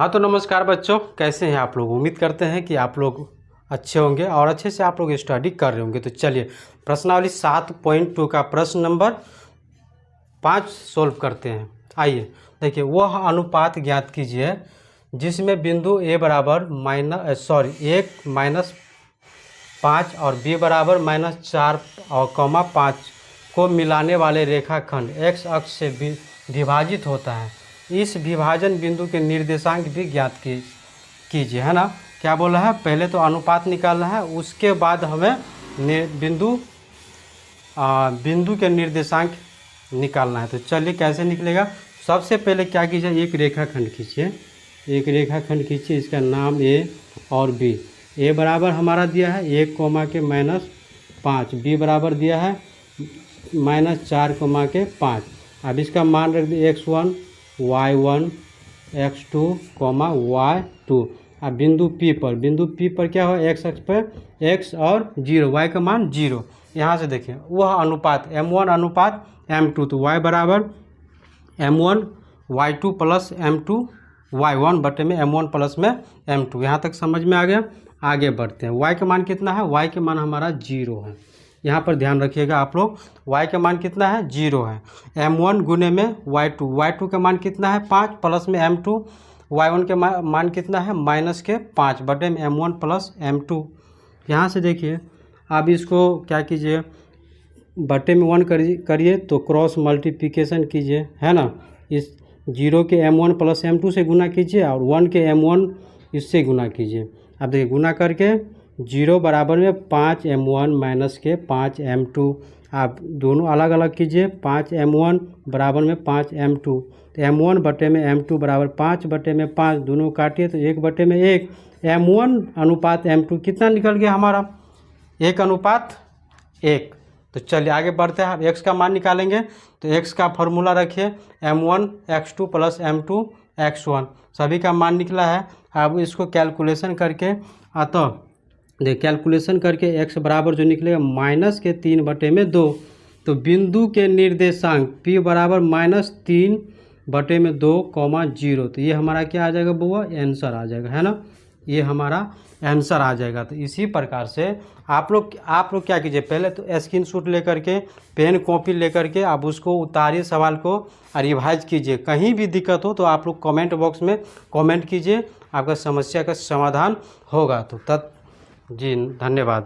हाँ तो नमस्कार बच्चों, कैसे हैं आप लोग। उम्मीद करते हैं कि आप लोग अच्छे होंगे और अच्छे से आप लोग स्टडी कर रहे होंगे। तो चलिए प्रश्नावली 7.2 का प्रश्न नंबर 5 सोल्व करते हैं। आइए देखिए, वह अनुपात ज्ञात कीजिए जिसमें बिंदु ए बराबर -5 और बी बराबर -4 और -5 को मिलाने वाले रेखाखंड x अक्ष से विभाजित होता है। इस विभाजन बिंदु के निर्देशांक भी ज्ञात कीजिए, है ना। क्या बोला है, पहले तो अनुपात निकालना है, उसके बाद हमें बिंदु के निर्देशांक निकालना है। तो चलिए कैसे निकलेगा। सबसे पहले क्या कीजिए, एक रेखाखंड खींचिए। इसका नाम ए और बी। ए बराबर हमारा दिया है 1 के -5, बी बराबर दिया है -4 के 5। अब इसका मान रख दिए x1 y1 x2 y2। अब बिंदु P पर क्या हो, x अक्ष पर x और 0, y का मान 0। यहाँ से देखिए वह अनुपात m1 अनुपात m2, तो y बराबर m1 y2 plus m2 y1 बटे में m1 प्लस में m2। यहाँ तक समझ में आ गया। आगे बढ़ते हैं। y का मान कितना है, y का मान हमारा 0 है। यहाँ पर ध्यान रखिएगा आप लोग, y का मान कितना है, 0 है। m1 गुने में y2 का मान कितना है 5 प्लस में m2, y1 के मान कितना है -5 बटे में m1 प्लस m2। यहाँ से देखिए अब इसको क्या कीजिए, बटे में 1 करिए तो क्रॉस मल्टीप्लिकेशन कीजिए, है ना। इस 0 के m1 प्लस m2 से गुना कीजिए और 1 के m1 इससे गुना कीजिए। अब देखिए गुना करके 0 बराबर में 5m1 माइनस के 5m2। आप दोनों अलग अलग कीजिए। 5m1 बराबर में 5m2, तो m1 बटे में m2 बराबर 5 बटे में 5, दोनों काटिए तो 1 बटे में 1। m1 अनुपात m2 कितना निकल गया हमारा, 1 अनुपात 1। तो चलिए आगे बढ़ते हैं। अब x का मान निकालेंगे तो x का फॉर्मूला रखिए m1 x2 plus m2 x1। सभी का मान निकला है। अब इसको कैलकुलेशन करके कैलकुलेशन करके x बराबर जो निकलेगा -3 बटे में 2। तो बिंदु के निर्देशांक p बराबर -3 बटे में 2, 0। तो ये हमारा क्या आ जाएगा बुआ, आंसर आ जाएगा, है ना। ये हमारा आंसर आ जाएगा। तो इसी प्रकार से आप लोग क्या कीजिए, पहले तो स्क्रीनशॉट लेकर के पेन कॉपी लेकर के आप उसको उतारिए, सवाल को रिवाइज कीजिए। कहीं भी दिक्कत हो तो आप लोग कमेंट बॉक्स में कमेंट कीजिए, आपका समस्या का समाधान होगा। तो जी धन्यवाद।